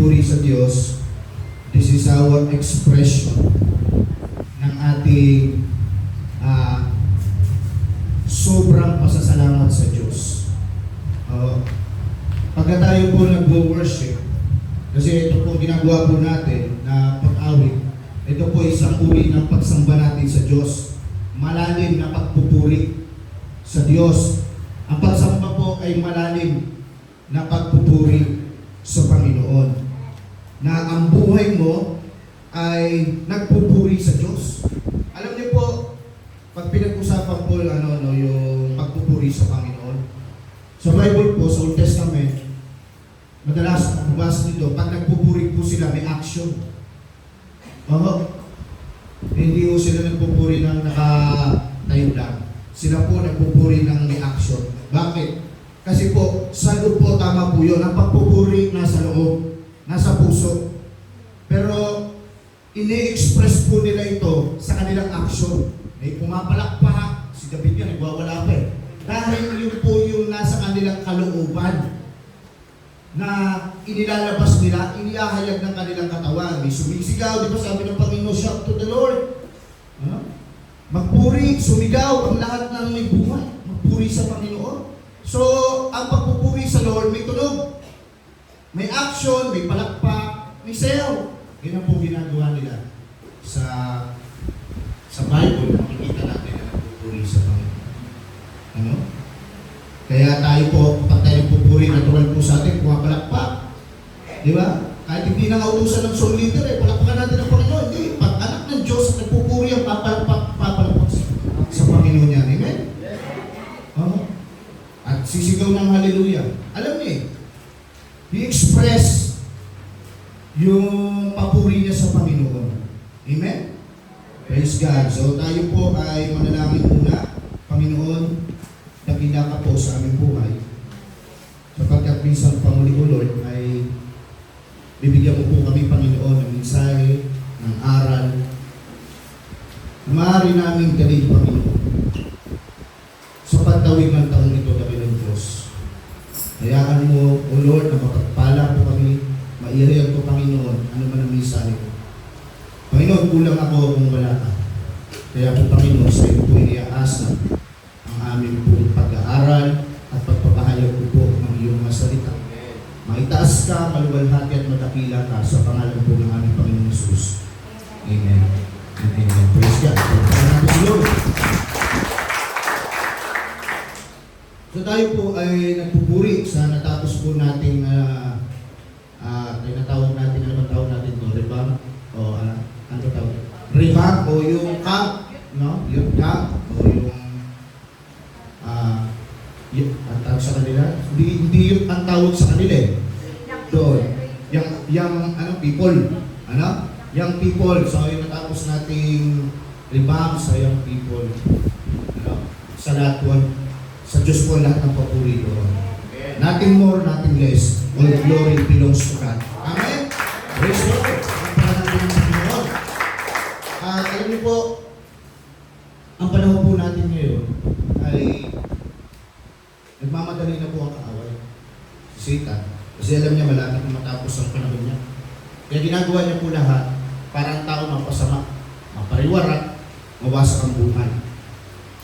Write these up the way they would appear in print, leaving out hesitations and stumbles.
pagpupuri sa Diyos, this is our expression ng ating sobrang pasasalamat sa Diyos. Pagka tayo po nag-worship, kasi ito po ginagawa po natin na pag-awit, ito po isang uri ng pagsamba natin sa Diyos. Malalim na pagpupuri sa Diyos. Ang pagsamba po ay malalim na pagpupuri sa Panginoon. Na ang buhay mo ay nagpupuri sa Diyos. Alam niyo po, pag pinag-usapan po yung pagpupuri sa Panginoon, sa Bible po, sa Old Testament, madalas mabasa nito, pag nagpupuri po sila, may action. Hindi po sila nagpupuri ng nakatayo lang. Sila po nagpupuri ng may action. Bakit? Kasi po, sa loob po, tama po yun. Ang pagpupuri nasa loob, nasa puso. Pero, ini-express po nila ito sa kanilang action. May pumapalakpak, si David yan, nagwawala pa eh. Dahil yun po yung nasa kanilang kalooban na inilalabas nila, inihahayag ng kanilang katawan. May sumisigaw, di ba sabi ng Panginoon, shout to the Lord. Magpuri, sumigaw, ang lahat ng may buhay. Magpuri sa Panginoon. So, ang pagpupuri sa Lord, may tunog, may action, may palakpak, may sayaw. Yan ang po ginagawa nila sa Bible, makikita natin na nagpupuri sa Panginoon. Kaya tayo po, kapag tayo nagpupuri, natural po sa atin, pumapalakpak. Di ba? Kahit hindi na kautusan ng song leader, palakpakan natin ang Panginoon. Hindi, pag anak ng Diyos at nagpupuri, ang papalakpak sa Panginoon yan. Amen? At sisigaw ng hallelujah. Alam niyo, i-express yung papuri niya sa Panginoon. Amen? Praise God. So tayo po ay manalangin muna. Panginoon, dakila ka po sa aming buhay. Sapagkat minsan panguli ko, Lord, ay bibigyan mo po kami, Panginoon, ng mensahe, ng aral, na maaari namin dalhin, Panginoon, sa pagtawid ng taong ito, Dakilang Diyos. Hayaan mo, O Lord, na mapagpala po kami, mairiyag ko, Panginoon, ano man ang mensahe ko. Panginoon, kulang ako kung wala ka. Kaya po, Panginoon, sa iyo po iniaasa ang aming pong pag-aaral at pagpapahayag ko po ng iyong mga salita. Maitaas ka, maluwalhati at madakila ka sa pangalan po ng aming Panginoon Jesus. Amen. Amen. Praise God. So tayo po ay nagpupuri sa natapos po nating tinatawag natin, ano tawag natin ito? Revamp? O ano tawag? Revamp o yung camp, no? Yung camp o yung ang tawag sa kanila? Hindi yung ang tawag sa kanila eh. Doon. Yung people. Young people. So yung natapos nating revamp sa young people. Sa lahat po, sa Diyos po lahat ng papuri doon. Nothing more, nothing less. All glory belongs to God. Amen? Praise God. Ang pangalan ng Panginoon. Alam niyo po, ang panahon po natin ngayon ay nagmamadali na po ang kaaway. Satan. Kasi alam niya malapit na matapos ang panahon niya. Kaya ginagawa niya po lahat para ang tao mapasama, mapariwara, mawasak ang buhay.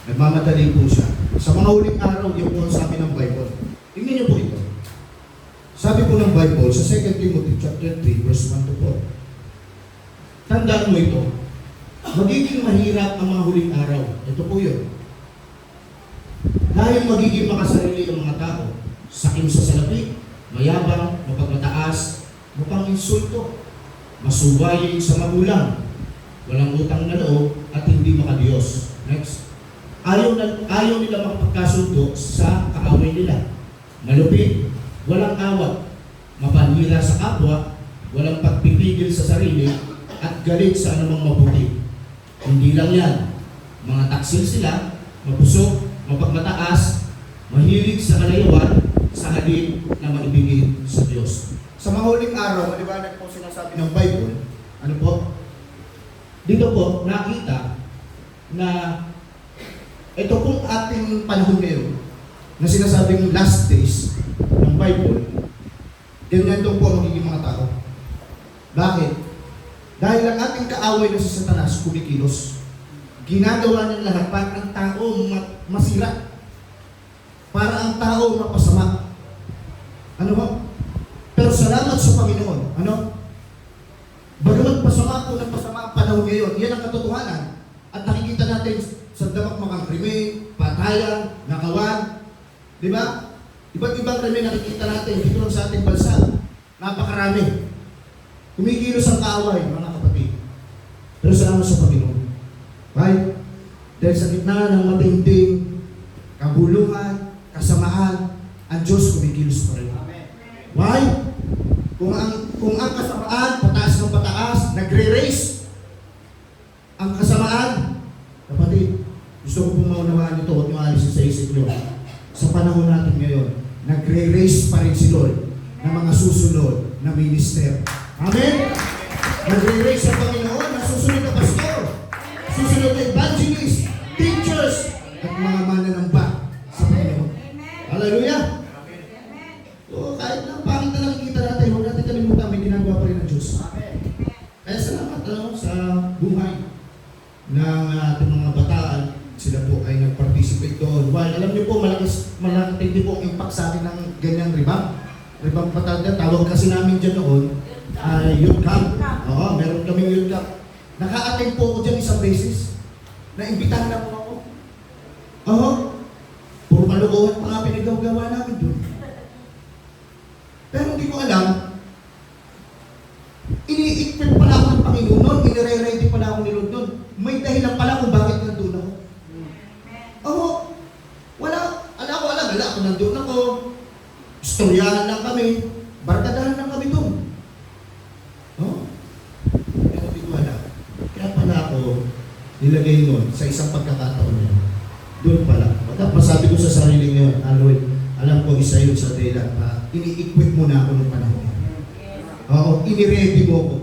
Nagmamadali po siya. Sa mga huling araw, yung po sabi ng Bible. Tingnan niyo po ito. Sabi po ng Bible sa 2 Timothy chapter 3, verse 1 to 4. Tandaan mo ito. Magiging mahirap ang mga huling araw. Ito po yun. Dahil magiging makasarili ang mga tao. Sakim sa salapi, mayabang, mapagmataas, mapang-insulto, masubayin sa magulang, walang utang na loob, at hindi makadiyos. Next. Ayaw nila makapagkasundo sa kaaway nila. Malupit, walang awat, mapanira sa kapwa, walang pagpipigil sa sarili, at galit sa anumang mabuti. Hindi lang yan. Mga taksil sila, mapusok, mapagmataas, mahilig sa kalayawan, sa halin na maibigin sa Diyos. Sa mga huling araw, maliwanag po sinasabi ng Bible, ano po? Dito po, nakita na ito pong ating panahon ngayon na sinasabing last days ng Bible, ganyan po magiging mga tao. Bakit? Dahil ang ating kaaway na si Satanas kumikilos. Ginagawa niya lahat para ang tao masira. Para ang tao mapasama. Ano ba? Pero salamat sa Panginoon. Ano? Bagamat pasama po ng pasama ang panahon ngayon, yan ang katotohanan. At nakikita natin sa damakmakang krimen, patayan, nakawan. Di ba? Iba't ibang krimen nakikita natin dito lang sa ating bansa. Napakarami. Kumikilos ang kaaway, mga kapatid. Pero salamat sa Panginoon. Right? Dahil sa gitna ng matinding kabuluhan, kasamaan, ang Diyos kumikilos pa rin. Why? Kung ang kasamaan, pataas ng pataas, nagre-race. Ang kasamaan, kapatid, gusto ko pong maunawaan ito, huwag nyo alisin sa isip nyo. Sa panahon natin ngayon, nagre-race pa rin si Lord ng mga susunod na minister. Amen? Nagre-race sa Panginoon, na susunod na pastor, susunod na evangelist, teachers, at mga mananamba sa Panginoon. Hallelujah! So, kahit lang pangit na nakikita natin, huwag natin kalimutan, may ginagawa pa rin ng Diyos. Kaya salamat sa buhay ng ating mga bataan. Sila po ay nag-participate doon. While alam niyo po, malaki po ang impact sa akin ng ganyang ribang. Ribang Batalya, tawag kasi namin dyan noon, youth camp. Oo, meron kaming youth camp. Naka-attend po ako dyan isang beses. Naimbitahan na po ako. Oo. Puro kalukuhan pa nga pinagawa namin doon. Pero hindi ko alam, ini-equip pala ako ng Panginoon noon, inire-ready pala ako ni Lord noon. May dahilan pala kung bakit nandun ako. Oo. Wala ako nandun ako. Istoryahan lang kami. Barkadahan lang kami doon. Oo. Pero hindi ko alam. Kaya pala ako nilagay noon sa isang pagkakataon niya. Doon pala. Masabi ko sa sarili ngayon, Lord, alam ko isa yun sa dahilan pa. Ini-equip mo na ako ng panahon. Oo, ini-ready mo ako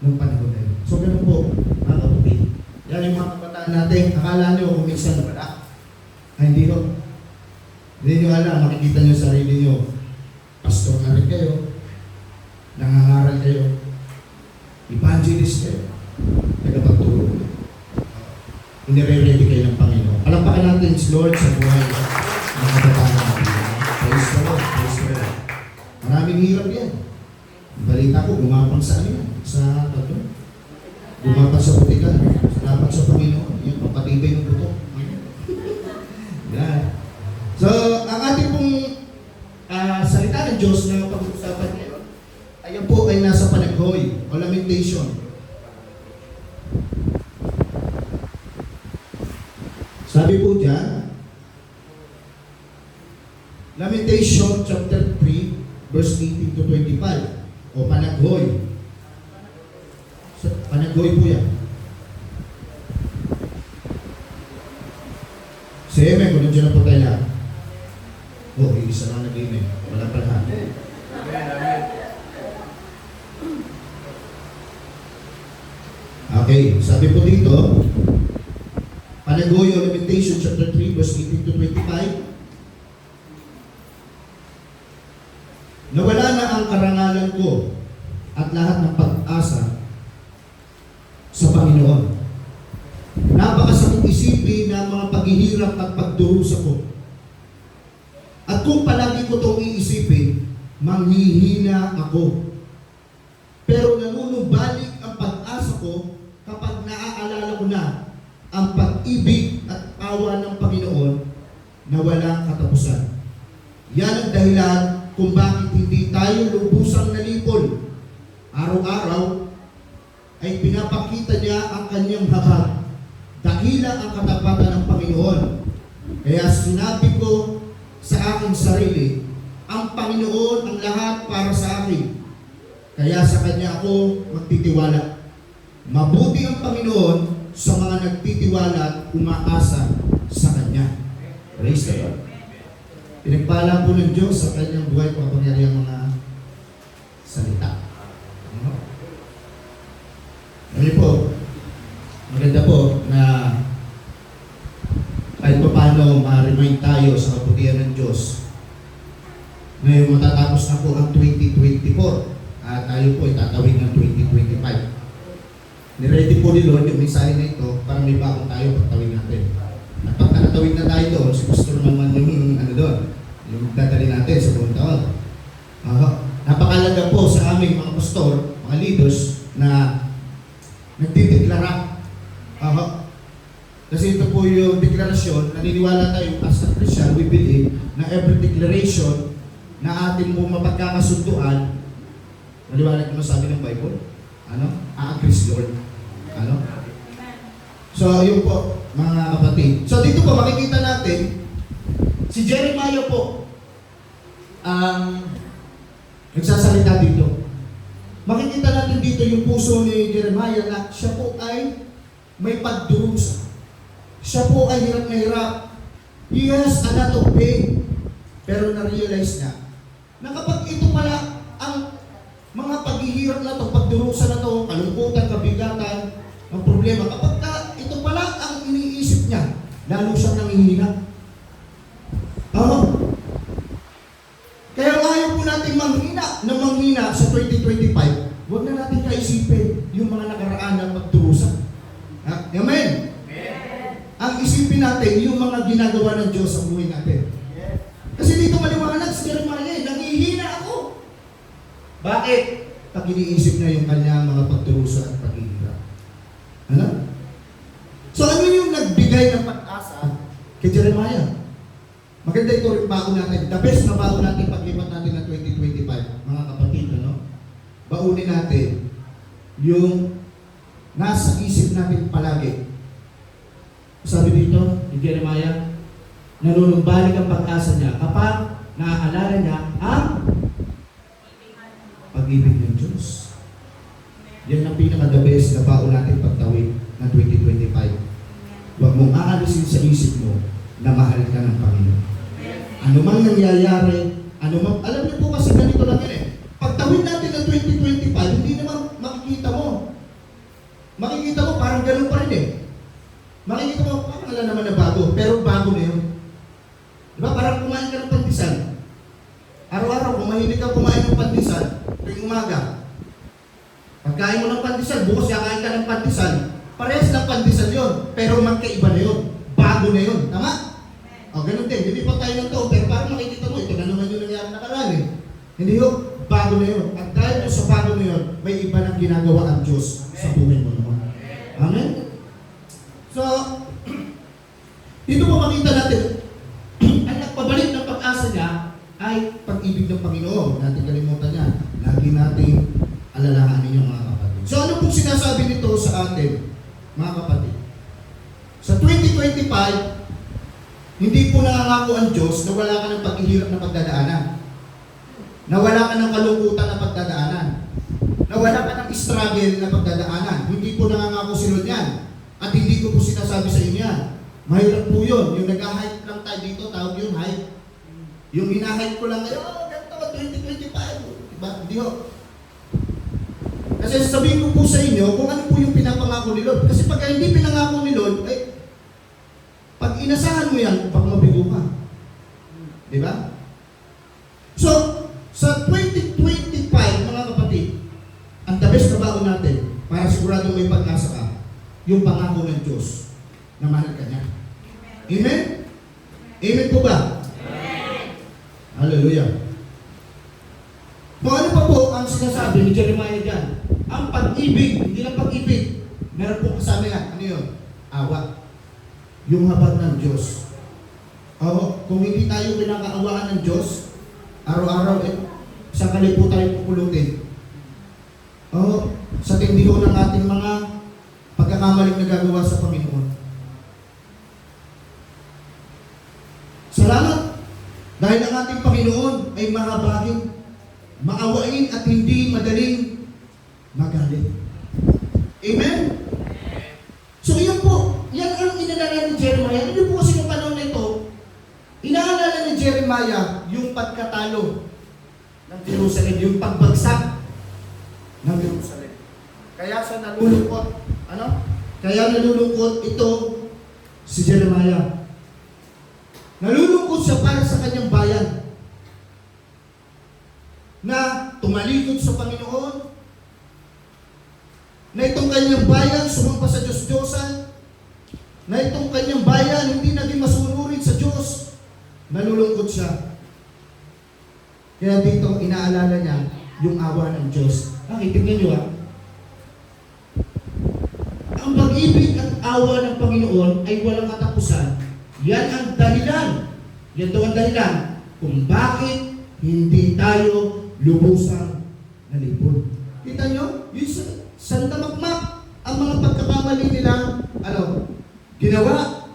ng panahon na yun. So, ganun po, mga kapatid. Yan yung mga kabataan natin. Akala nyo kung minsan wala. Ay, hindi ko. Hindi nyo alam, makikita nyo sa sarili nyo. Pastor na rin kayo. Nangangaral kayo. Evangelist kayo. Nagpapagturo. Inire-ready kayo ng Panginoon. Palampakan natin si Lord sa buhay ng kabataan natin. Praise the Lord. Praise the Lord. Maraming hirap yan. Balita ko, gumapang sa ano yan? Sa tato. Gumapang sa putikan. Salamat sa Panginoon. Yan, papatibay ng buto. Yan. So, ang ating pong salita ng Diyos na pag-uusapan ngayon, ayan po ay nasa Panaghoy o Lamentation. Sabi po dyan, Lamentation chapter 3, verse 18 to 25. O Panaghoy. Panaghoy po yan. Si Amen, kung nandiyan na po tayo lahat. Isa lang nag-amen. Wala pa lahat. Okay, sabi po dito, Panaghoy o Lamentation chapter 3, verse 18 to 25. Nawala na ang karangalan ko at lahat ng pag-asa sa Panginoon. Napakasakit isipin na mga paghihirap at pagdurusa ko. At kung palagi ko itong iisipin, manghihina ako. Pero nanunumbalik ang pag-asa ko kapag naaalala ko na ang pag-ibig at awa ng Panginoon na walang katapusan. Yan ang dahilan kung bakit hindi tayo lubusang nalipol. Araw-araw ay pinapakita niya ang kanyang habag. Dakila ang katapatan ng Panginoon. Kaya sinabi ko sa aking sarili, ang Panginoon ang lahat para sa akin. Kaya sa Kanya ako magtitiwala. Mabuti ang Panginoon sa mga nagtitiwala at umaasa sa Kanya. Praise the Lord. Pinagpala po ng Diyos sa Kanyang buhay kapangyarihang mga salita. Ano po? Maganda po na kahit pa paano ma-remind tayo sa kaputihan ng Diyos. Ngayon matatapos na po ang 2024 at tayo po ay tatawid ng 2025. Niready po ni Lord yung mensahe na ito para may baon tayo pagtawid natin. At pag nakatawid na tayo doon, si Pastor naman yung doon, yung dadali natin sa buong taon. Napakalaga po sa aming mga pastor, mga leaders, na nagdideklara. Kasi ito po yung deklarasyon, naniniwala tayo as a Christian, we believe na every declaration na ating mo mapagkakasunduan, naniwala ko sabi ng Bible, a-agree si Lord. So, yun po, mga kapatid. So, dito po, makikita natin, si Jeremiah po, nagsasalita dito. Makikita natin dito yung puso ni Jeremiah na siya po ay may pagdurusa. Siya po ay hirap na hirap. He has a lot of pain. Pero na-realize niya na kapag ito pala ang mga paghihirap na to, pagdurusa na to, kalungkutan, kabigatan, ang problema, kapag ito pala ang iniisip niya, lalo siyang nanghihina. Kaya ayaw po natin manghina sa 2025, huwag na natin kaisipin yung mga nakaraan ng pagdurusa. Amen? Ang isipin natin yung mga ginagawa ng Diyos sa buhay natin. Kasi dito maliwanag si Jeremiah, nanghihina ako. Bakit? Pag iniisip na yung kanyang mga pagdurusa at paghihirap. So ano yung nagbigay ng pag-asa kay Jeremiah? Maganda ito rin baon natin. The best na baon natin paglipat natin ng 2025, mga kapatid, baunin natin yung nasa isip natin palagi. Sabi dito ni Jeremiah, nanunumbalik ang pag-asa niya kapag naaalala niya ang pag-ibig ng Diyos. Yan ang pinaka-the best na baon natin pagtawid ng 2025. Huwag mong aalisin sa isip mo na mahal ka ng Panginoon. Ano mang nangyayari, alam niyo po kasi ganito lang yan Pagtawid natin ng 2025, hindi naman makikita mo. Makikita mo parang ganun pa rin Makikita mo, parang wala naman na bago, pero bago na yun. Diba? Parang kumain ka ng pandesal. Araw-araw, kung mahilig ka kumain ng pandesal, tuwing umaga, pagkain mo ng pandesal, bukas kakain ka ng pandesal, parehas ng pandesal yun, pero magkaiba na yun. Bago na yun. Tama? O, ganun din. Hindi pa tayo ng taon, pero parang makikita mo, ito na naman yung nangyari nakaraan Hindi yun, bago na yun. At dahil sa bago na yun, may iba ng ginagawa ang Diyos sa buhay mo naman. Amen? So, dito po makita natin, ang nagpabalik ng pag-asa niya ay pag-ibig ng Panginoon. Natin kalimutan niya. Lagi nating alalahanin yung mga kapatid. So, ano pong sinasabi nito sa atin, mga kapatid? Sa 2025, hindi po nangangako ang Diyos na wala ka ng paghihirap na pagdadaanan. Na wala ka ng kalungkutan na pagdadaanan. Na wala ka ng struggle na pagdadaanan. Hindi po nangangako si Lord yan. At hindi ko po sinasabi sa inyo yan. Mahirap po yun. Yung nag-hype lang tayo dito, tawag yun hype. Yung hina-hype ko lang kayo, ganito, 2025. Diba? Hindi ho. Kasi sasabihin ko po sa inyo kung ano po yung pinapangako ni Lord. Kasi pagka hindi pinangako ni Lord, pag inasahan mo yan, pag mabigo ka. Diba? So, sa 2025, mga kapatid, ang the best na baon natin, para sigurado may pag-asa ka, yung pangako ng Diyos na mahal ka niya. Amen? Amen po ba? Amen. Hallelujah. Kung ano pa po ang sinasabi ni Jeremiah dyan, ang pag-ibig, hindi lang pag-ibig, meron po kasama yan. Ano yun? Awa. Yung habag ng Diyos. Kung hindi tayo pinakaawaan ng Diyos, araw-araw sa kalipo tayo pupulutin. Sa tindiho ng ating mga pagkakamaling nagagawa sa Panginoon. Salamat! Dahil ang ating Panginoon ay mahabagin, maawain at hindi madaling magalit. Amen? So yan po, yan ang inaalala ni Jeremiah. Ano po kasi yung panahon na ito, inaalala ni Jeremiah yung pagkatalo ng Jerusalem, yung pagbagsak ng Jerusalem. Kaya sa nalulungkot, Kaya nalulungkot ito si Jeremiah. Nalulungkot siya para sa kanyang bayan na tumalikod sa Panginoon, kanyang bayan sumampa sa Diyos-Diyosan, na itong kanyang bayan hindi naging masunurin sa Diyos, nalulungkot siya. Kaya dito, inaalala niya yung awa ng Diyos. Tignan niyo ang pag-ibig at awa ng Panginoon ay walang katapusan. Yan ang dahilan. Yan daw ang dahilan kung bakit hindi tayo lubusang nalipol. Kita nyo? Yung sandamakmak ang mga pagkakamali nila, ginawa,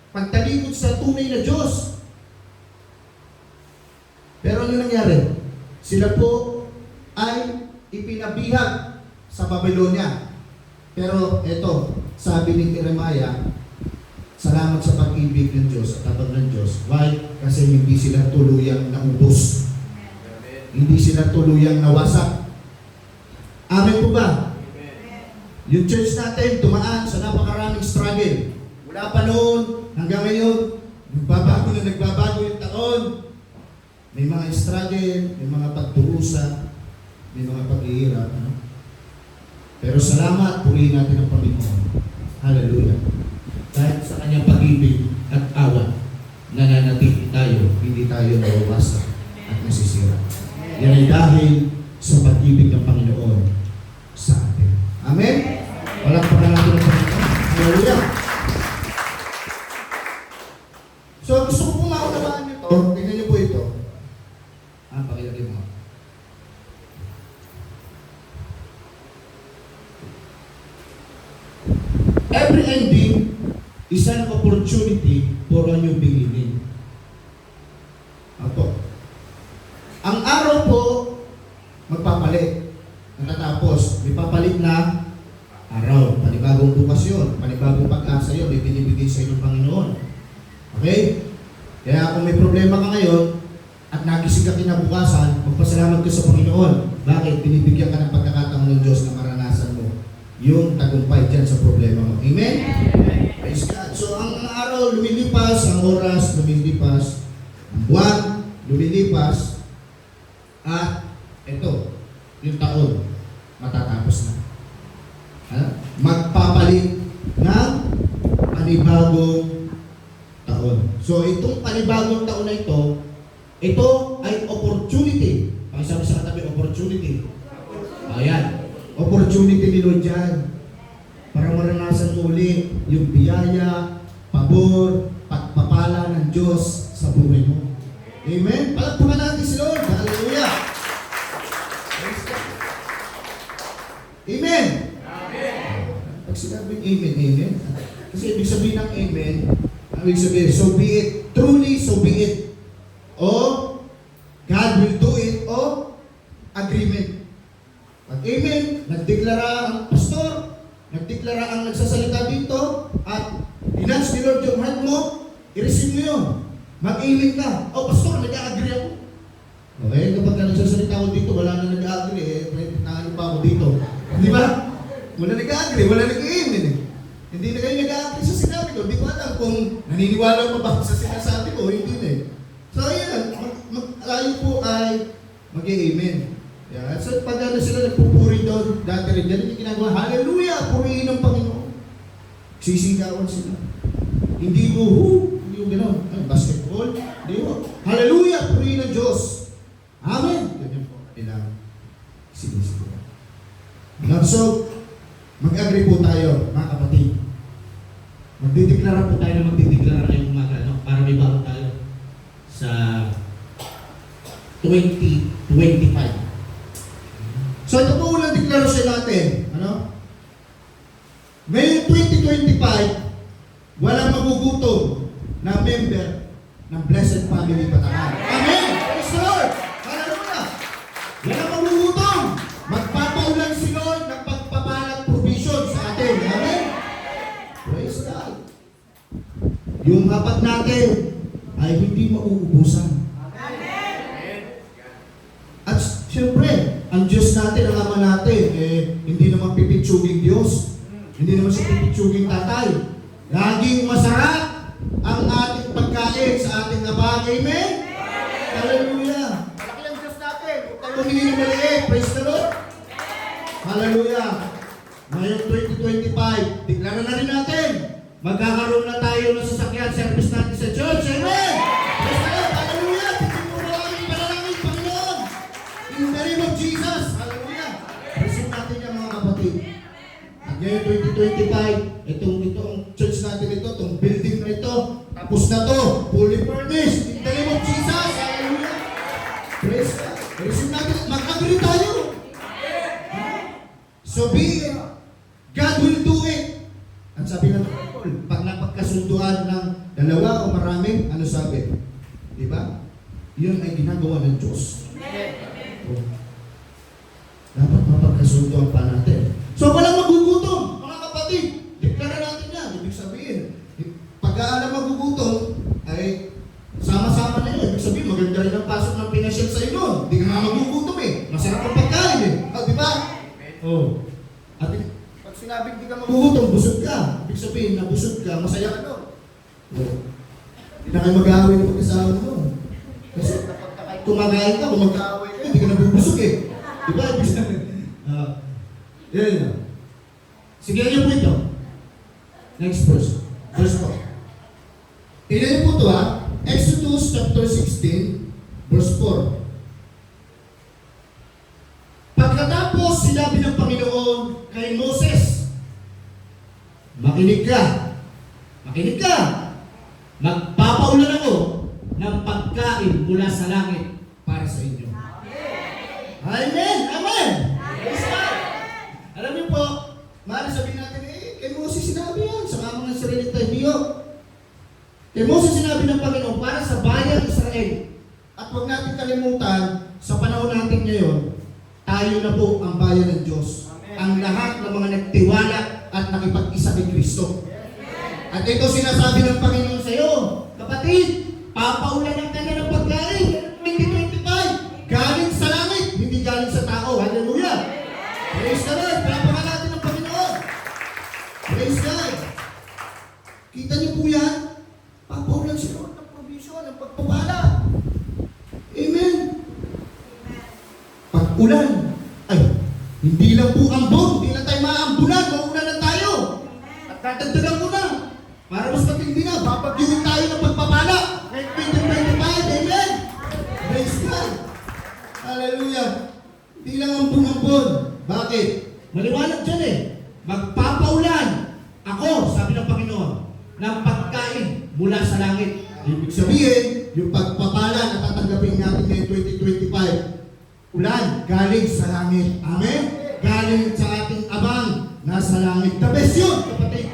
pagtalikod sa tunay na Diyos. Pero ano nangyari? Sila po ay ipinabihag sa Babylonia. Pero ito, sabi ni Jeremiah, salamat sa pag-ibig ng Diyos at tabang ng Diyos. Why? Kasi hindi sila tuluyang naubos. Hindi sila tuluyang nawasak. Amen po ba? Yung church natin, tumaan sa napakaraming struggle. Mula pa noon hanggang ngayon, nagbabago yung taon. May mga struggle, may mga pagturusa, may mga paghihirap. Pero salamat, purihin natin ang Panginoon. Hallelujah. Dahil sa kanyang pag-ibig at awa, nananatili tayo, hindi tayo nawawasak at nasisira. Yan ay dahil sa pag-ibig ng Panginoon sa atin. Amen? Walang pangalan ng Panginoon. Hallelujah. So, gusto ko pong maunawaan nyo ito. Tingnan nyo po ito. Pakilagay mo. Every ending is an opportunity for a new beginning. Apo. Ang araw po, magpapalit. Natatapos, may papalit na araw. Panibagong bukas yun. Panibagong pag-asa yun. May binibigay sa iyo ng Panginoon. Okay? Kaya kung may problema ka ngayon, at nagising ka kinabukasan, magpasalamat ka sa Panginoon. Bakit? Binibigyan ka ng pagkakataon ng Diyos na maranasan mo yung tagumpay dyan sa problema mo. Amen? Praise God. So, ang araw lumilipas, ang oras lumilipas, ang buwan lumilipas, at ito, yung taon, matatapos na. Magpapalit ng panibagong taon. So, itong panibagong taon na ito ay opportunity. Pakisabi sa katabi, opportunity. Ayan. Opportunity ni Lord dyan. Para maranasan mo ulit yung biyaya, pabor, pagpapala ng Diyos sa buhay mo. Amen? Palagpakan natin si Lord. Hallelujah. Amen? Amen. Pag sinabing amen, amen. Kasi ibig sabihin ng amen, ang ibig sabihin, so be it. Truly, so be it. O God will do it, o agreement. Pag amen, nagdeklara ang pastor, nagdeklara ang nagsasalita dito, at inans ni Lord yung heart mo, i-receive mo yun. Mag-amen ka. O pastor, nag-agree ako. Okay, kapag nagsasalita ako dito, wala na nag-agree, naano pa ako dito. Di ba? Wala nag-agree, wala nag-amen eh. Hindi na kayo nag-agree sa sinabi ko. Di ko alam kung naniniwala pa ba sa sinasabi ko, hindi na eh. So, ayan, tayo po ay mag-amen. Yeah. So, pag sila nagpupuri doon, dati rin yan, yung ginagawa, hallelujah, purihin ng Panginoon. Sisigawan sila. Hindi mo, hindi yung gano'n, basketball, hindi mo, hallelujah, purihin ng Diyos. Amen. Ganyan po, kailangan sinisigawan. So, mag-agree po tayo, mga kapatid. Magdideklara po tayo na magdideklara ngayong umaga, no? Para may bago tayo sa 2025. So ito po unang deklarasyon natin. Ngayong 2025, walang magugutom na member ng Blessed Family Batangan. Amen! Praise the Lord! Hallelujah! Walang magugutom. Magpapaulan si Lord ng pagpapalat provision sa atin. Amen! Praise God! Yung hapat natin ay hindi mauubusan. At siyempre, ang Diyos natin, ang Ama natin, hindi naman pipitsuging Diyos. Hindi naman siya pipitsuging tatay. Laging masarap ang ating pagkain sa ating abag. Amen? Hallelujah! Malaki ang Diyos natin. Huwag tayo humingi ng maliit. Praise the Lord! Hallelujah! Ngayong 2025, deklara na rin natin, magkakaroon na tayo ng sasakyan service natin sa church. Amen! Praise the Lord! Hallelujah! Tingin mo na aming panalangin, Panginoon! In the name of Jesus! Hallelujah! Receive natin yan mga kapatid. At ngayon 2025, itong church natin ito, itong building na ito, tapos na to, fully furnished. In the name of Jesus! Hallelujah! Praise God! Receive natin, mag-agree tayo! So be it. God will do it. Ang sabi ng Bible, pag napagkasunduan ng dalawa o marami, ano sabi? Diba? Yun ay ginagawa ng Diyos. Oh. Dapat mapagkasunduan pa natin. So walang magugutom, mga kapatid. Deklara natin yan. Ibig sabihin, pag-aalam magugutom, ay sama-sama na yun. Ibig sabihin, maganda rin ang pasok ng pinasyon sa inyo. Hindi ka nga magugutom eh. Masarap ang pagkain eh. Diba? Oh. At pag sinabing di ka magugutom, busog ka. Ibig sabihin, nabusog ka, masaya ka doon. Oh. Hindi na kayo mag-aaway ng mag-asawa mo. Kasi kapag kumakain ka, kung mag-aaway ka, hindi ka nabubusog eh. Diba? Ibig sabihin. Yan. Sige niyo po ito. Next verse. Verse 4. Tingnan niyo po ito ha. Exodus chapter 16, verse 4. Pagkatapos sinabi ng Panginoon kay Moses, makinig ka, magpapaulan ako ng pagkain mula sa langit para sa inyo. Amen! Amen! Praise God! Alam niyo po, maaari sabihin natin, kay Moses sinabi yan, sa mga sarili tayo. Kay Moses sinabi ng Panginoon para sa bayang Israel. At huwag natin kalimutan, sa panahon natin ngayon, tayo na po ang bayan ng Diyos. Amen. Ang lahat ng mga nagtiwala at nakipag-isa kay Kristo. Amen. At ito sinasabi ng Panginoon sa iyo, kapatid, papaulanan ka na ng pagkain. 2025, galing sa langit, hindi galing sa tao. Hallelujah! Amen. Praise the Lord! Palapakan natin ng Panginoon. Praise God! Kita niyo po yan? Papaulan si Lord ng provision, ng pagpapala. Amen! Pag-ulan, ay, hindi lang po ambon, hindi lang tayo maambulan, maulan na tayo. At dadagdagan ko na, para mas matindi na, babagyuhin tayo ng pagpapala. Ngayon 2025, amen? Praise God! Hallelujah! Hindi lang ambon-ambon. Bakit? Maliwanag dyan eh. Magpapaulan ako, sabi ng Panginoon, ng pagkain mula sa langit. Ibig sabihin, yung pagpapala na tatanggapin natin ngayon 2025, ulan, galing sa langit. Amen? Galing sa ating abang, nasa langit. The best yun, kapatid.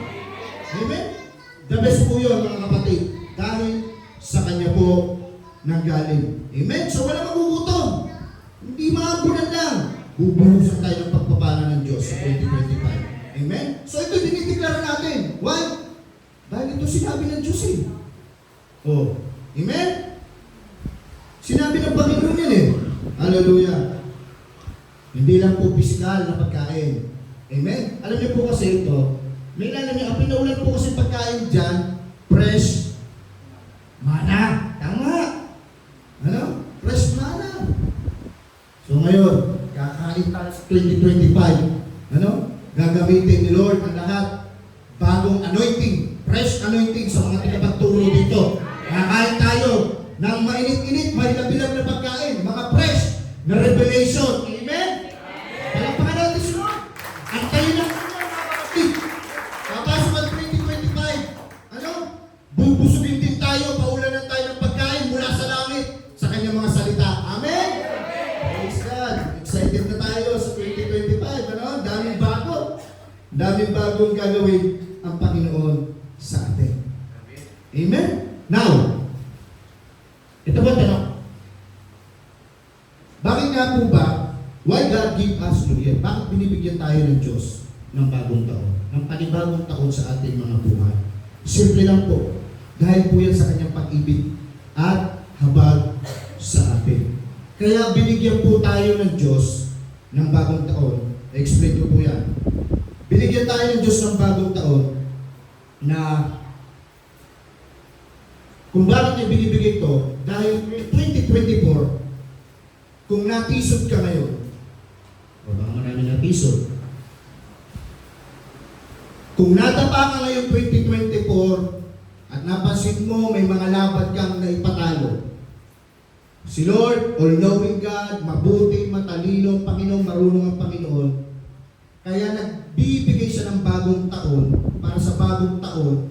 Amen? The best po yun, mga kapatid. Dahil sa Kanya po nanggaling. Amen? So wala magugutom. Hindi maambunan lang. Bubuhusan tayo ng pagpapala ng Diyos sa 2025. Amen? So ito dinideklara natin. Why? Dahil ito sinabi ng Diyos eh. Oh. Amen? Sinabi ng Panginoon yan eh. Hallelujah. Hindi lang po pisikal na pagkain. Amen? Alam niyo po kasi ito, may alam niyo, ang pinaulan po kasi pagkain dyan, fresh mana. Tama. Ano? Fresh mana. So ngayon, kakain tayo sa 2025. Ano? Gagamitin ni Lord ang lahat. Bagong anointing. Fresh anointing sa mga tigapagturo dito. Kakain tayo ng mainit-init, mahilabilang na pagkain, mga fresh na revelation. Amen? Palakpakan natin si Lord. At kayo lang mga kapatid. Kapasok ang 2025, ano? Bubusugin din tayo, paulanan tayo ng pagkain mula sa langit sa kanyang mga salita. Amen? Praise God. Excited na tayo sa 2025. Ano? Daming bago. Daming bagong gagawin ang Panginoon sa atin. Amen? Now, ito ba tanong? Bakit nga po ba, why God give us New Year? Bakit binibigyan tayo ng Diyos ng bagong taon? Ng panibagong taon sa ating mga buhay? Simple lang po. Dahil po yan sa kanyang pag-ibig at habag sa atin. Kaya binigyan po tayo ng Diyos ng bagong taon. I-explain ko po yan. Binigyan tayo ng Diyos ng bagong taon na kung bakit niya binibigay ito, dahil 2024, kung natisod ka ngayon, o baka marami natisod, Kung nadapa ka ngayon 2024 at napansin mo may mga laban kang naipatalo, si Lord, all-knowing God, mabuti, matalino, Panginoon, marunong ang Panginoon, kaya nagbibigay siya ng bagong taon para sa bagong taon,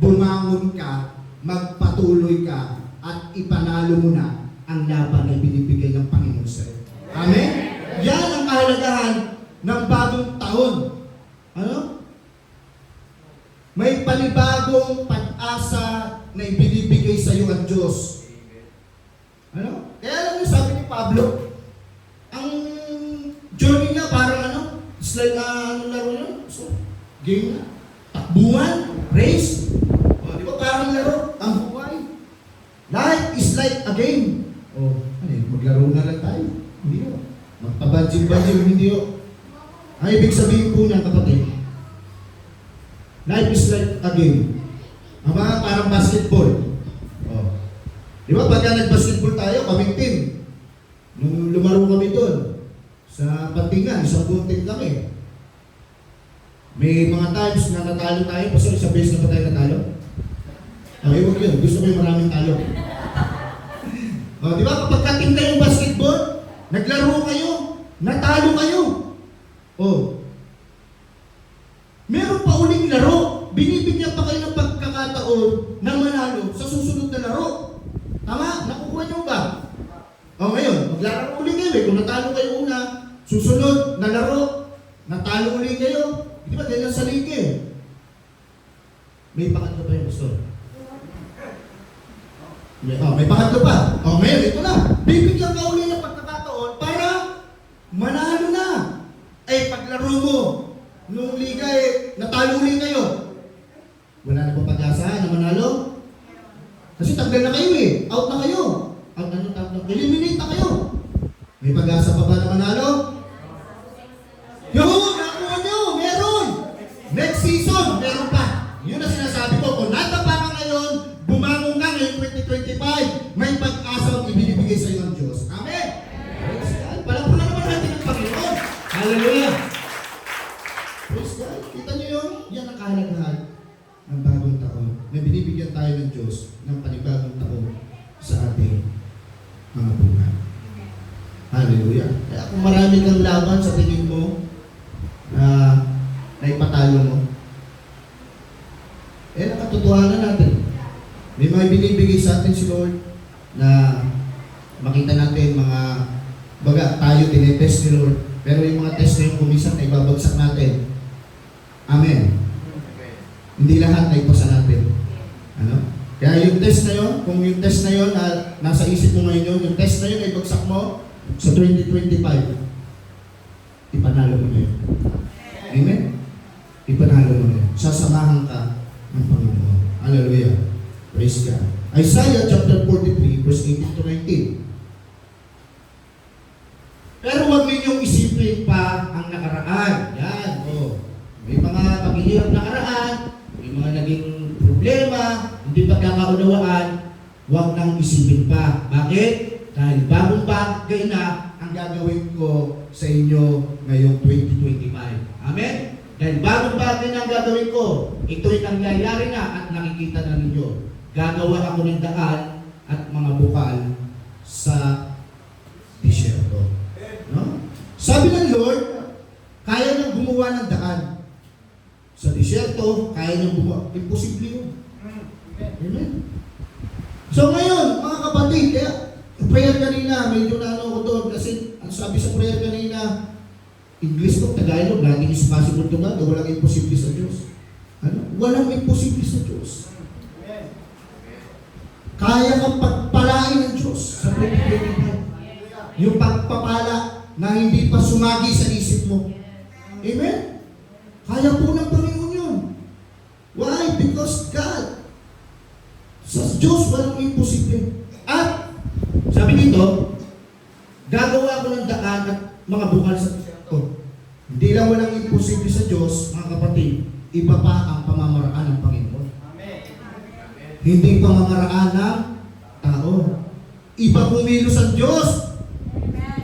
bumangon ka, magpatuloy ka, at ipanalo mo na ang laban na binibigay ng Panginoon sa iyo. Amen? Yan ang kahalagahan ng bagong taon. Ano? May panibagong pag-asa na ibinibigay sa iyo ang Diyos. Ano? Kaya alam niyo, sabi ni Pablo, ang journey niya parang ano? Slide na ano laro niya? So, game na. Takbuhan, race. O, di ba parang laro? Ang buhay. Life is like a game. O, ano yun? Maglaro na lang tayo. Hindi o. Magpabadjing-badjing, hindi o. Ang ibig sabihin po niya, kapatid, life is like a game. Ang mga parang basketball. O. Di ba, pagka nag-basketball tayo, kaming team. Nung lumaro kami doon, sa Patingan, isang buong team kami. May mga times na natalo tayo, pasok sa base na pa tayo natalo. Okay, huwag yun. Gusto ko yung maraming talo. Di ba, kapag ka-team na yung basketball, naglaro kayo, natalo kayo. Meron pa uling laro, binibigyan pa kayo ng pagkakataon na manalo sa susunod na laro. Tama? Nakukuha niyo ba? Ngayon, maglaro ulit kayo. Kung natalo kayo una, susunod na laro, natalo ulit kayo. Di ba, ganyan sa liga. May pangatlo pa yung gusto. May pangatlo pa. Ngayon, ito na. Bibigyan ka ulit ng pagkakataon para manalo na. Paglaro mo, nung liga natalo ulit kayo. Wala na ba pag-asa na manalo? Kasi tanggal na kayo out na kayo. Eliminate na kayo. May pag-asa pa ba na manalo? Nakuha nyo! Meron! Next season, meron pa. Yun ang sinasabi ko. Kung natapa ka ngayon, bumangon ka ngayon 2025, may pag-asa ang ibinibigay sa iyo ng Diyos. Amen! Palapo na naman natin ang Panginoon. Hallelujah! Praise God. Kita nyo yun? Yan ang kahalagahan ng bagong taon na binibigyan tayo ng Diyos ng panibagong taon sa ating mga buhay. Hallelujah. Kaya kung marami kang laban sa tingin mo na ipatalo mo, nakatotohanan natin. May mga binibigay sa atin si Lord na makita natin baga tayo tinetest ni Lord. Pero yung mga test na yung kumisan ay babagsak natin. Amen. Hindi lahat ay pasa natin. Ano? Kaya yung test na yun, kung yung test na yun, nasa isip mo ngayon yun, yung test na yun ay bagsak mo sa 2025, ipanalo mo na yun. Amen? Ipanalo mo na yun. Sasamahan ka ng Panginoon. Hallelujah. Praise God. Isaiah chapter 43, verse 18 to 19. Pero huwag ninyong isipin pa ang nakaraan. Yan. May mga paghihirap nakaraan, may mga naging problema, hindi pagkakaunawaan, huwag nang isipin pa. Bakit? Dahil bagong bagay na ang gagawin ko sa inyo ngayong 2025. Amen? Dahil bagong bagay na ang gagawin ko, ito'y nangyayari na at nakikita na ninyo. Gagawa ako ng daan at mga bukal sa disyerto. No? Sabi ng Lord, kaya niyang gumawa ng daan. Sa disyerto, kaya niyang gumawa. Imposible yun. Amen? So ngayon, mga kapatid, prayer kanina, medyo ko doon kasi ang sabi sa prayer kanina, English ko, Tagalog, nothing is possible to God, walang imposible sa Diyos. Walang imposible sa Diyos. Kaya kang pagpalain ng Diyos sa 2025. Yung pagpapala na hindi pa sumagi sa isip mo. Amen? Kaya po ng Panginoon yun. Why? Because God. Sa Diyos, walang imposible. At, sabi dito, gagawa ko ng daan at mga bukal sa disyerto. Hindi lang walang imposible sa Diyos, mga kapatid, iba pa ang pamamaraan ng Panginoon. Amen. Hindi pamamaraan ng tao. Iba kumilos ang Diyos. Amen.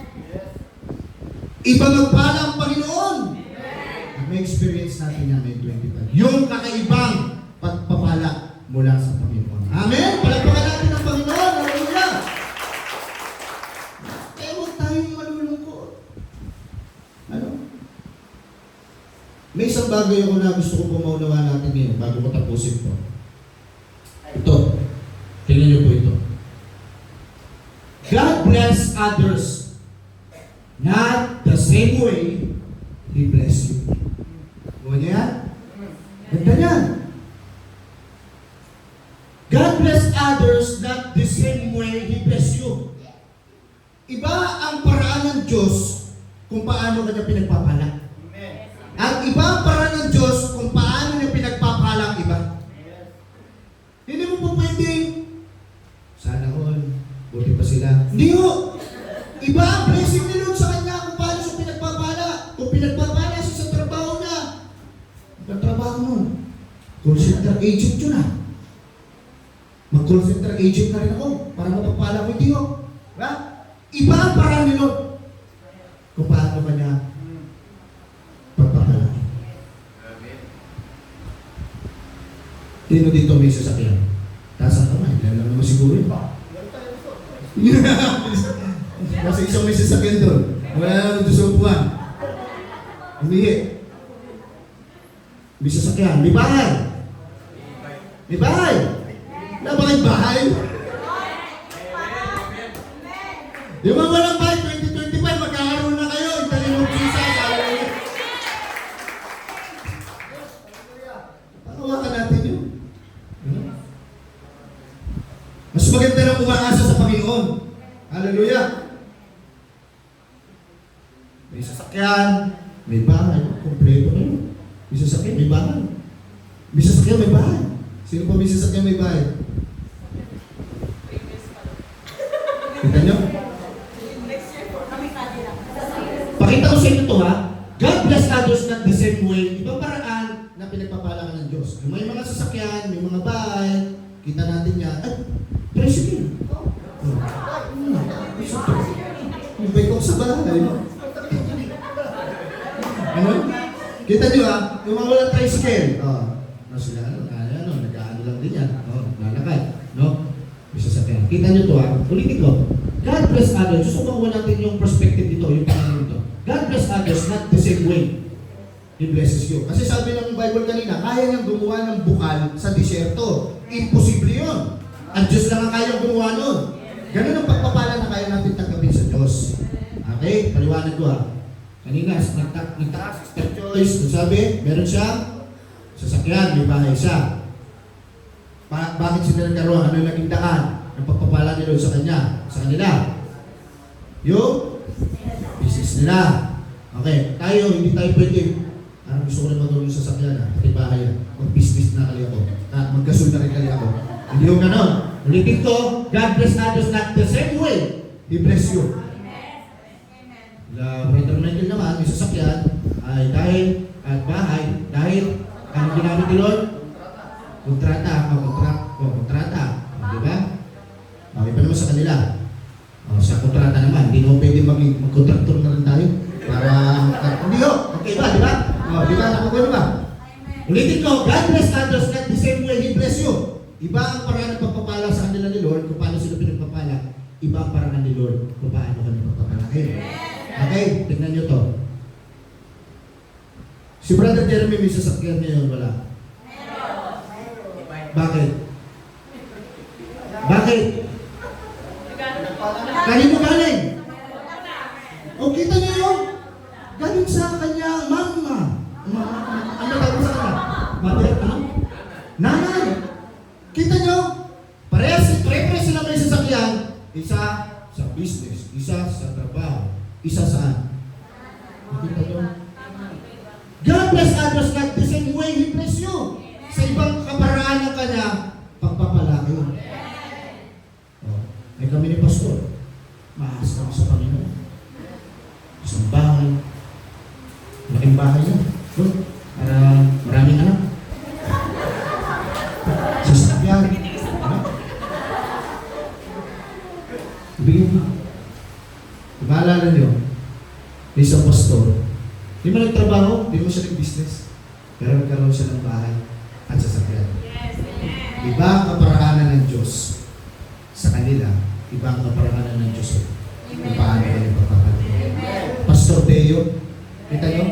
Iba magpala ang Panginoon. Amen. may experience natin yan ngayong 25. Yung kakaibang pagpapala mula sa Panginoon. Amen? Palagpakan natin ang Panginoon. Hallelujah! Eh, huwag tayong malulungkot. Ano? May isang bagay ako na gusto ko pumaunawa natin ngayon bago ko tapusin po. Ito. Tingnan niyo po ito. God bless others. Not the same way He bless you. Buwan niya yan? Ganda yan. God bless others not the same way He bless you. Iba ang paraan ng Diyos kung paano kanya pinagpapala. At iba ang paraan ng Diyos kung paano niya pinagpapala ang iba. Hindi mo po pwedeng, sana all, buti pa sila. Hindi ho! Iba ang blessing ni Lord sa kanya kung paano siya pinagpapala. Kung pinagpapala siya sa trabaho niya, ang trabaho nun, call center agent yun ah. Mag-call center agent na rin ako para mapapala ko hindi ho. Diba? Iba ang paraan ni Lord kung paano kanya pagpapala. Tino dito may sasakyan. Taas ang kamay. Ilan lang naman siguro yun. Kasi isang may sasakyan doon. Wala naman doon sa upuan. Humihi. May sasakyan. May bahay. May bahay. Wala ba kayong bahay? Yung mga walang bahay, 2025, magkakaroon na kayo. Italin mo Jesus. Pakawakan natin yun. Mas maganda na umaasa sa Panginoon. Hallelujah! May sasakyan, may bahay, kompleto na yun. May sasakyan, may bahay. May sasakyan, may bahay. Sino pa may sasakyan, may bahay? Kita nyo? Pakita ko sa inyo ito ha. God bless others not the same way. Ibang paraan na pinagpapala ka ng Diyos. May mga sasakyan, may mga bahay. Kita natin yan. Ay, tricycle. Yung bike ko sa bahay. Ano? Kita nyo ha? Yung mga walang tricycle. Sila nag-ano lang din yan. Lalakad. No? May sasakyan. Kita nyo ito ha? Ulitin ko. God bless others. Susubukan natin yung perspective dito, yung pangalan dito. God bless others not the same way He blesses you. Kasi sabi ng Bible kanina, kaya niyang gumawa ng bukal sa disyerto. Imposible yun. Ang Diyos lang ang kayang gumawa nun. Ganun ang pagpapala na kaya natin tanggapin sa Diyos. Okay? Paliwanag ko ha. Kanina, nagtaas, step choice. Sabi, meron siyang sasakyan, may bahay siya. Bakit sila nagkaroon? Ano yung naging daan? Ang pagpapala ni Lord sa kanya, sa kanila. Yung business nila. Okay, tayo, hindi tayo pwede. Gusto ko na magawin sa sasakyan pati bahay yan. Mag-business na kali ako. Mag-gasol na rin kali ako. Hindi yung ganon. Ulitin ko, God bless others not the same way He bless you. Brother Michael naman, may sasakyan, ay dahil, at bahay, dahil, anong ginamit ni Lord? Kontrata. Kontrata. Diba? Okay pa naman sa kanila. Sa kontrata naman, hindi naman pwede mag-contractor na rin tayo. Para, hindi ho, okay ba, di ba? Di ba, nakukuha ba? Ulitin ko, God bless others not the same way He bless you. Iba ang paraan ng pagpapala sa kanila ni Lord kung paano sila pinagpapala. Iba ang paraan ni Lord kung paano kami pagpapalain. Okay, tignan nyo to. Si Brother Jeremy may sasakyan ngayon, wala? Bakit? Bakit? Kanino galing? O kita niyo yun? Galing sa kanyang mama. Ano tawag sa kanya? Mother, ano? Nanay. Kita niyo? Pare-pare sila may sasakyan. Isa sa business, isa sa trabaho, isa saan? Kita niyo? God bless others not the same way He bless you. Sa ibang kaparaan ng kanya, pagpapalaki. Ay kami ni Pastor, maas kami sa Panginoon. Isang bahay, malaking bahay yan. Para maraming anak. Sasakyan. Ibigin mo. Maalala nyo, isang pastor, may mo nagtrabaho, hindi mo siya nag-business. Pero nagkaroon siya ng bahay at sasakyan. Iba ang kaparaanan ng Diyos sa kanila. Iba ang kaparaanan ng Diyos kung paano kayo pagpapalagay. Pastor Teo, kita nyo?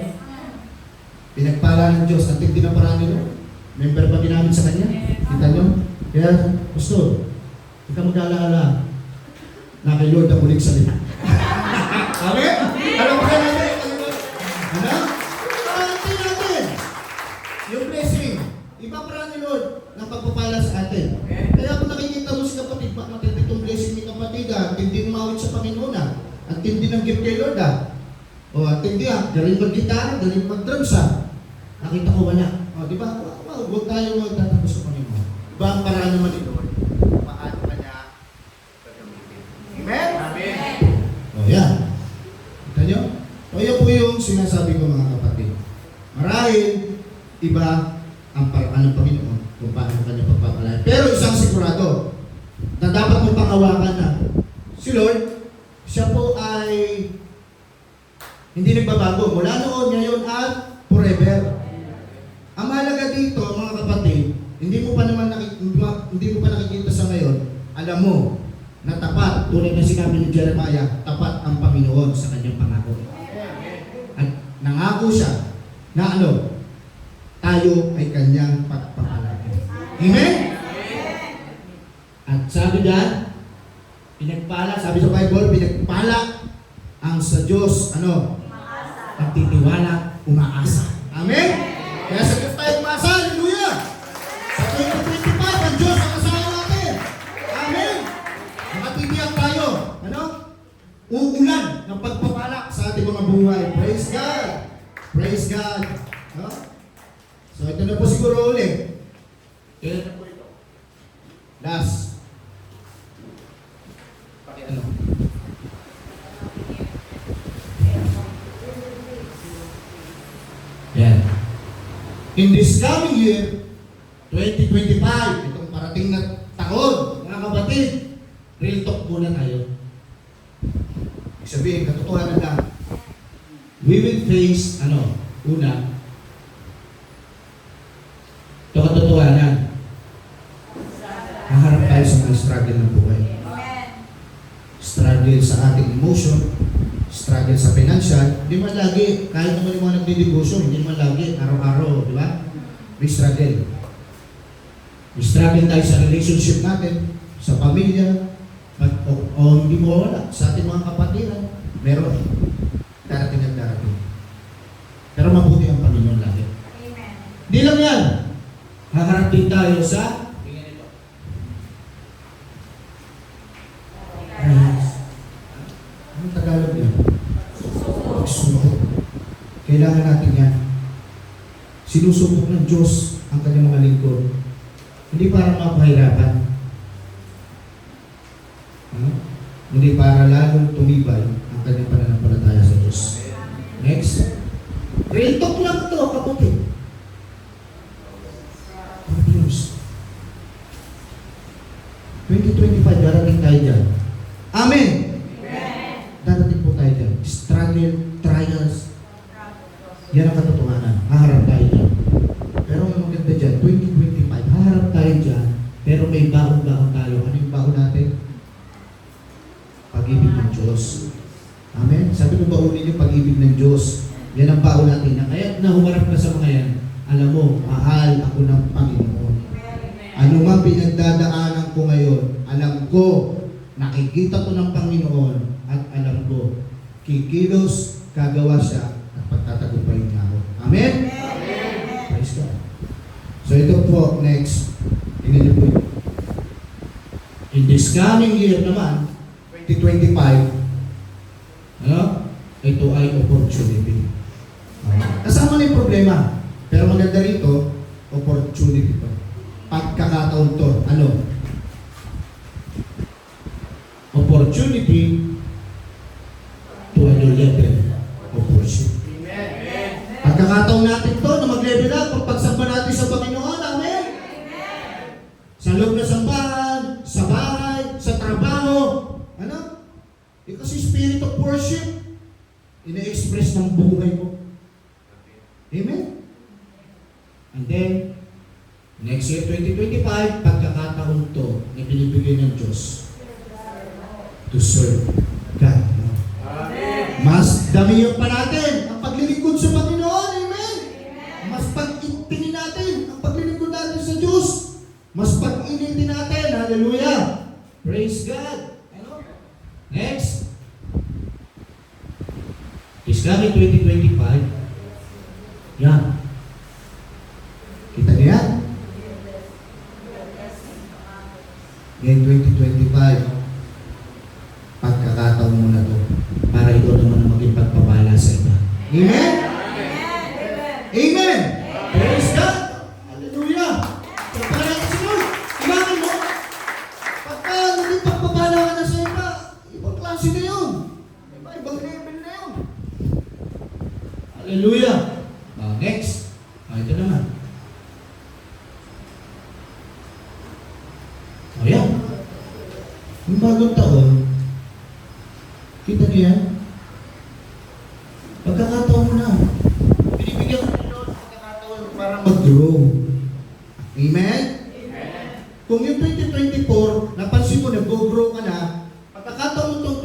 Pinagpala ng Diyos, ang tigdi ng paraan nyo. Member pa ginamit sa kanya. Kita nyo? Kaya, Pastor, hindi ka mag-alaala na kay Lord ang uling salita. Amen? Alam ba kayo natin? Ano? Atin natin. Yung blessing. Iba paraan ni Lord ng pagpapala sa atin. Kaya kung nakikita mo si kapatid, matindi itong blessing ni kapatid, tindi umawit sa Panginoon, at tindi ng gift kay Lord, o at tindi, galing mag-gitara, galing mag-drums, nakita ko wala. O, di ba? Huwag tayo magtatapos sa Panginoon. Iba ang paraan naman ni Lord. Paano ka niya gagamitin. Amen? Amen. O, yan. Kita nyo? O, yan po yung sinasabi ko mga kapatid. Marahil, iba ang paraan ng Panginoon kung paano kanya pagpapalaya. Pero isang sigurado na dapat mong pangawakan na si Lord, siya po ay hindi nagbabago. Mula noon, ngayon at forever. Ang mahalaga dito, mga kapatid, hindi mo pa nakikita sa ngayon, alam mo na tapat, tulad na sinabi ni Jeremiah, tapat ang Panginoon sa kanyang pangako. At nangako siya na tayo ay kanyang pagpapalagay. Amen? At sabi diyan, pinagpala, sabi sa Bible, pinagpala ang sa Diyos, nagtitiwala, umaasa. Amen? Kaya sa Diyos tayo umaasa, hallelujah! Sa 2025, ang Diyos ang asahan natin. Amen? Nakatitiyak tayo, uulan ng pagpapala sa ating mga buhay. Praise God! Praise God! So ito na po siguro ulit. Kailan na po ito? Last. Yan. In this coming year, 2025, itong parating na taon, mga kapatid, real talk muna tayo. Ibig sabihin, katotohanan lang. We will face, una, ito katotohanan. Haharap tayo sa mga struggle ng buhay. Struggle sa ating emotion, struggle sa financial. Hindi man lagi, kahit naman yung mga nagdidegosyo, hindi man lagi, araw-araw, di ba? May struggle. May struggle tayo sa relationship natin, sa pamilya, o hindi mo wala, sa ating mga kapatiran. Meron. Darating at darating. Pero mabuti ang Panginoon lagi. Hindi lang yan. Haharap din tayo sa anong Tagalog yan? Sinusubok. Kailangan natin yan. Sinusubok ng Diyos ang kanyang mga lingkod. Hindi para mapahirapan. Hindi para lalong tumibay ang kanyang pananampalataya sa Diyos. Next. Real talk lang ito, kapatid. Abuse. 2025, darating tayo dyan. Amen! Darating po tayo dyan. Struggle, trials. Yan ang katotohanan. Haharap tayo dyan. Pero ang maganda dyan, 2025, haharap tayo dyan. Pero may baon-baon tayo. Ano yung baon natin? Pag-ibig ng Diyos. Amen? Sabi ko baunin yung pag-ibig ng Diyos. Yan ang baon natin. Kaya na humarap na sa mga yan, alam mo, mahal ako ng Panginoon. Ano man pinagdadaanan ko ngayon, alam ko, nakikita ko ng Panginoon at alam ko, kikilos, gagawa siya at pagtatagumpayin niya ako. Amen? Amen? Praise God. So ito po, next. Tingnan niyo po ito. In this coming year naman, 2025, ito ay opportunity. Kasama na yung problema. Pero maganda rito, opportunity to. Pagkakataon to. Opportunity to a new level of worship. Pagkakataon natin to na mag-level up, pagpagsamba natin sa Panginoon. Amen? Sa loob na sambahan, sa bahay, sa trabaho. Kasi spirit of worship, ina-express ng buhay mo. And then, next year, 2025, pagkakataon to na binibigay ng Diyos to serve God. No? Mas damihan pa natin ang paglilingkod sa Panginoon. Amen? Mas pag-tingin natin ang paglilingkod natin sa Diyos. Mas pag-initin natin. Hallelujah! Praise God! Ano? Next. Is coming 2025. Yan. Kita niyo yan? Ngayon 2025. Pagkakataon mo na to para ikaw naman ang maging pagpapala sa iba. Amen? Amen! Praise God! Hallelujah! So, para kasi nun, kailangan mo, pagka naging pagpapala ka na sa iba, ibang klase na yun. Ibang level na yun. Hallelujah! Next. Ito naman. Ayan. Yung bagong taon, kita niyo yan? Pagkakataon mo na. Binibigyan ko nyo ng pagkakataon para mag-grow. Amen? Amen? Kung yung 2024, napansin mo, nag-grow ka na, pagkakataon mo itong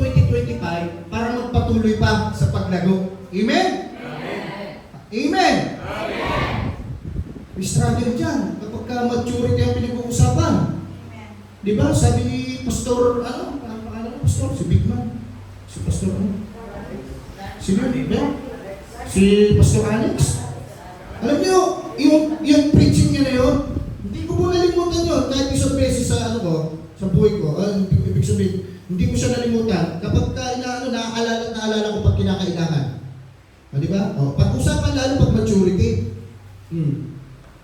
2025 para magpatuloy pa sa paglago. Amen? Amen? Amen? Amen? May struggle dyan kapag ka-maturity ang pinag-uusapan. Di ba? Sabi ni Pastor, Pastor, si Big Man. Si Pastor, sino yun? Si Pastor Alex. Alam niyo, yung preaching niya na yun, hindi ko po nalimutan yun. Kahit isang beses sa sa buhay ko, ibig sabihin, hindi ko siya nalimutan. Kapag naalala ko pag kinakailangan. Di ba? Pag-usapan lalo pag maturity.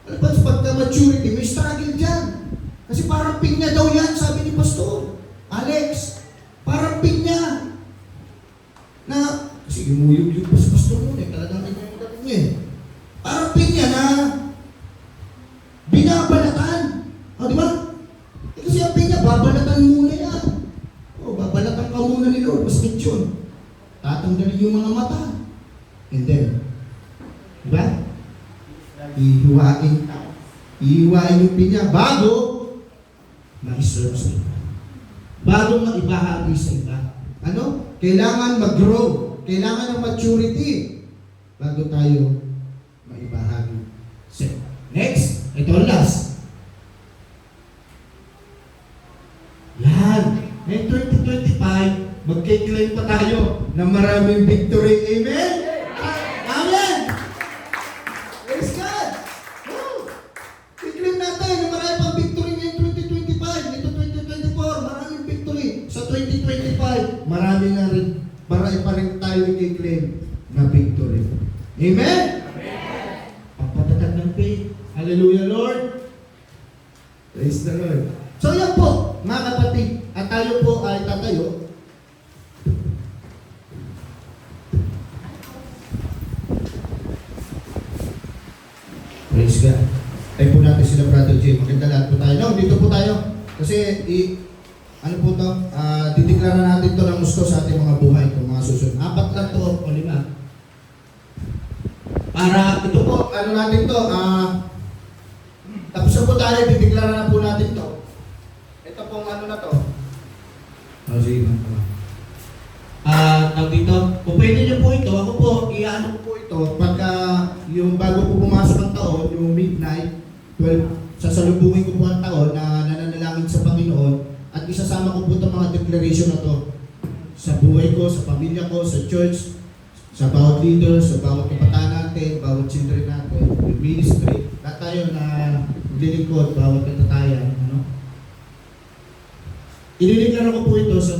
Alam ba, pagka maturity, may struggle dyan. Kasi parang pinya daw yan, sabi ni Pastor Alex. Parang pinya. Na, kasi imuyog-yog pa si Pastor noon talagang imuyog niya eh. Parang pinya na binabalatan. Di ba? Kasi ang pinya, babalatan muna yan. Babalatan ka muna ni Lord, mas yun. Tatanggalin yung mga mata. And then, di ba? Ihiwain yung pinya bago ma-serve sa iba. Bago maibahagi sa iba. Ano? Kailangan mag-grow. Kailangan ng maturity bago tayo maibahagi sa iba. Next, ito ang last. Yan. Ngayon 2025, magkiklaim pa tayo ng maraming victory. Amen? Amen! Praise God! Kiklaim natin na marami pang victory ngayon 2025. Ito 2024, maraming victory. Sa 2025, marami pa rin tayo i-claim na victory. Amen? Amen! Pampatatag ng faith. Hallelujah, Lord! Praise the Lord. So yan po, mga kapatid, at tayo po ay tatayo. Praise God. Tayo po natin sila, Brother Jim. Maganda lahat po tayo. No, dito po tayo. Kasi, ano po ito? Dideklara natin ito ng gusto sa ating mga buhay. Itong mga susunod. 4 lang ito o 5. Para, ito po, ano natin ito? Tapos na po tayo, dideklara na po natin ito. Ito pong ano na to. Sige. Tawag dito, kung pwede niyo po ito, ako po, iaano ko po ito, pagka yung bago po pumasok ang taon, yung midnight, 12, sasalubungin ko po ang taon na nananalangin sa Panginoon at isasama ko po itong mga declaration na to sa buhay ko, sa pamilya ko, sa church, sa bawat leader, sa bawat kabataan natin, bawat children natin, yung ministry, lahat tayo na lilingkod, bawat katatayan, ano? Ililigara ko po ito sa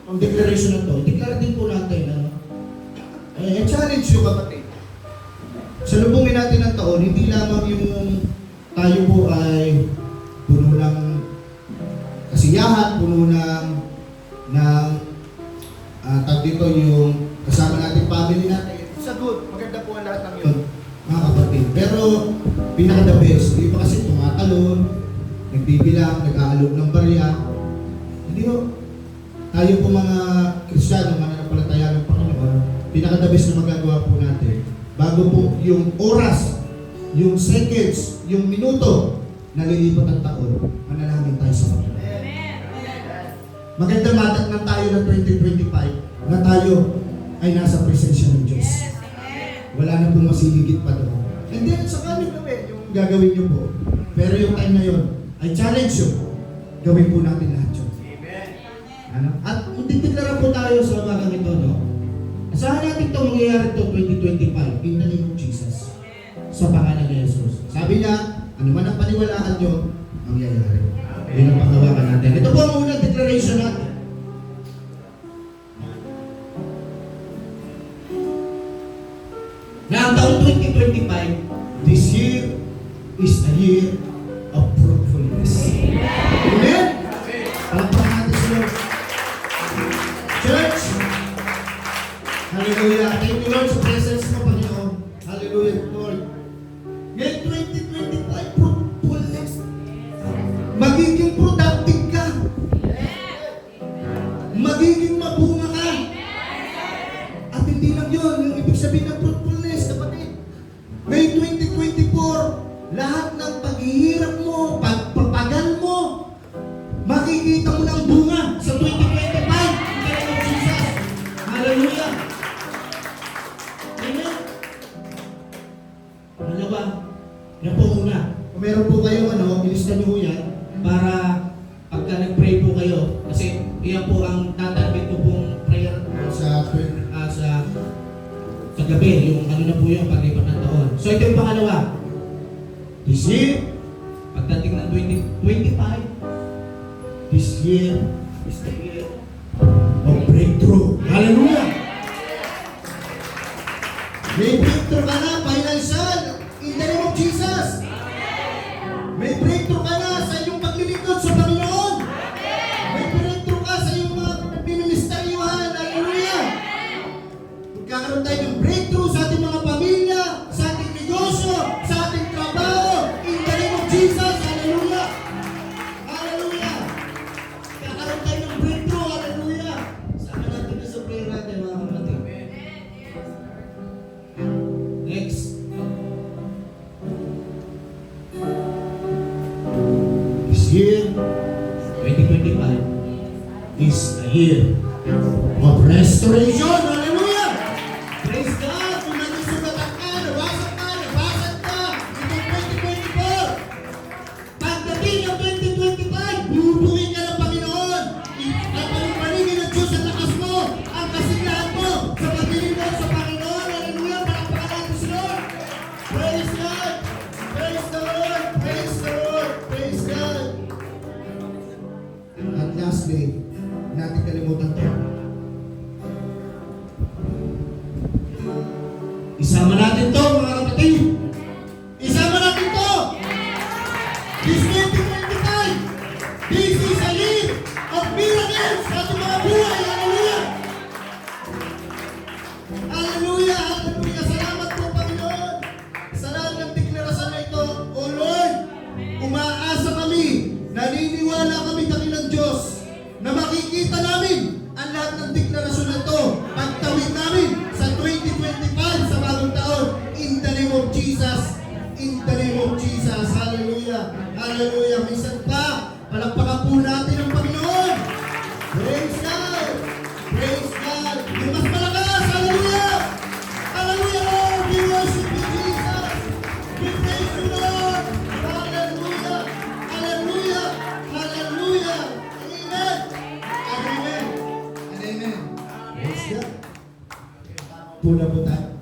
ang declaration na to. I-declare din po natin na challenge yung kapatid. Salubungin natin ang taon, hindi lamang yung tayo po ay puno ng kasiyahan, puno ng tag dito yung kasama natin, family natin. It's a good, maganda po ang lahat ng yun, mga kapatid. Pero pinaka-the best, hindi pa kasi tumatalon, nagbibilang, nag-aalog ng barya. Hindi ho. Tayo po mga Kristiyano, mananampalataya ng Panginoon, pinaka-the best na magagawa po natin, bago po yung oras yung seconds, yung minuto, nalilipat ang taon, manalangin tayo sa Panginoon. Maganda matatnan tayo ng 2025 na tayo ay nasa presensya ng Diyos. Wala na pong masiligit pa doon. And then, saka nyo gawin yung gagawin nyo po. Pero yung time na yun, ay challenge yun. Gawin po natin lahat yun. Ano? At titiklara po tayo sa umagang ito, no? Asahan natin ito mangyayari ito 2025 in the name of Jesus. Sa pangalan ni Jesus. Sabi niya, ano man ang paniwalaan nyo, mangyayari. Yun ang panghawakan natin. Ito po ang unang declaration natin. Na ang taong 2025, this year is a year of fruitfulness. Amen? Palakpakan natin sa Lord. Church, hallelujah. Thank you, Lord, sa presence mo, Panginoon. Hallelujah, Lord. Ngayon, 2025, fruitfulness. Magiging productive ka. Magiging mabunga ka. At hindi lang yun, yung ibig sabihin ng fruitfulness, kapatid. Ngayon, 2024, lahat ng paghihirap mo, pagpapagal mo, makikita mo ng bunga sa 2025. Jesus. Hallelujah. Amen. Dalawa. Yan po una. Kung meron po kayo, ilista nyo yan para pagka nag-pray po kayo, kasi iyan po ang tatanggit ko pong prayer sa gabi, yung ano na po yung paglipat ng taon. So ito yung pangalawa. This year, pagdating ng 2025, this year is the year of breakthrough. Hallelujah! May breakthrough ka na, financial, in the name of Jesus. May breakthrough ka na sa iyong paglilingkod sa Panginoon. May breakthrough ka sa iyong mga pinaministeryuhan. Hallelujah! Magkakaroon tayo ng breakthrough sa ating mga pamilya, sa ating negosyo, sa ating trabaho, in the name of Jesus. Hallelujah! Hallelujah! Magkakaroon tayo ng breakthrough. Hallelujah! Saan natin na sa prayer natin, mga kapatid? Next. This year, 2025, is a year of restoration. Hallelujah! Praise God! Kung nagsugatan ka, nawasak ka, nabasag ka, itong 2024, pagdating ng 2025, bubuhin ka ng Panginoon. Ang paligpaligin ng Diyos ang lakas mo, ang kasiglahan mo, sa paglilingkod sa Panginoon. Hallelujah! Palakpakan natin si Lord. Praise God! Praise the Lord! Praise the Lord! Praise God! At lastly, natin kalimutan to. Isama natin to, mga kapatid. Isama natin to. This 2025, this is a year of miracles sa ating mga buhay. Hallelujah! Hallelujah! Hallelujah! Salamat po, Panginoon. Sa lahat ng deklarasyon na ito, O Lord, umaasa kami, naniniwala kami ng Diyos na makikita namin ang lahat ng deklarasyon na ito, pagtawid namin sa 2025 sa bagong taon, in the name of Jesus. In the name of Jesus. Hallelujah. Hallelujah. Minsan pa, palakpakan po natin ang Panginoon. Praise God. Praise God. Yung mas malakas. Hallelujah. Hallelujah, Lord. We worship you, Jesus. We praise you, Lord. Hallelujah. Hallelujah. Hallelujah. Amen. Amen. Amen. Praise God. Puna po tayo.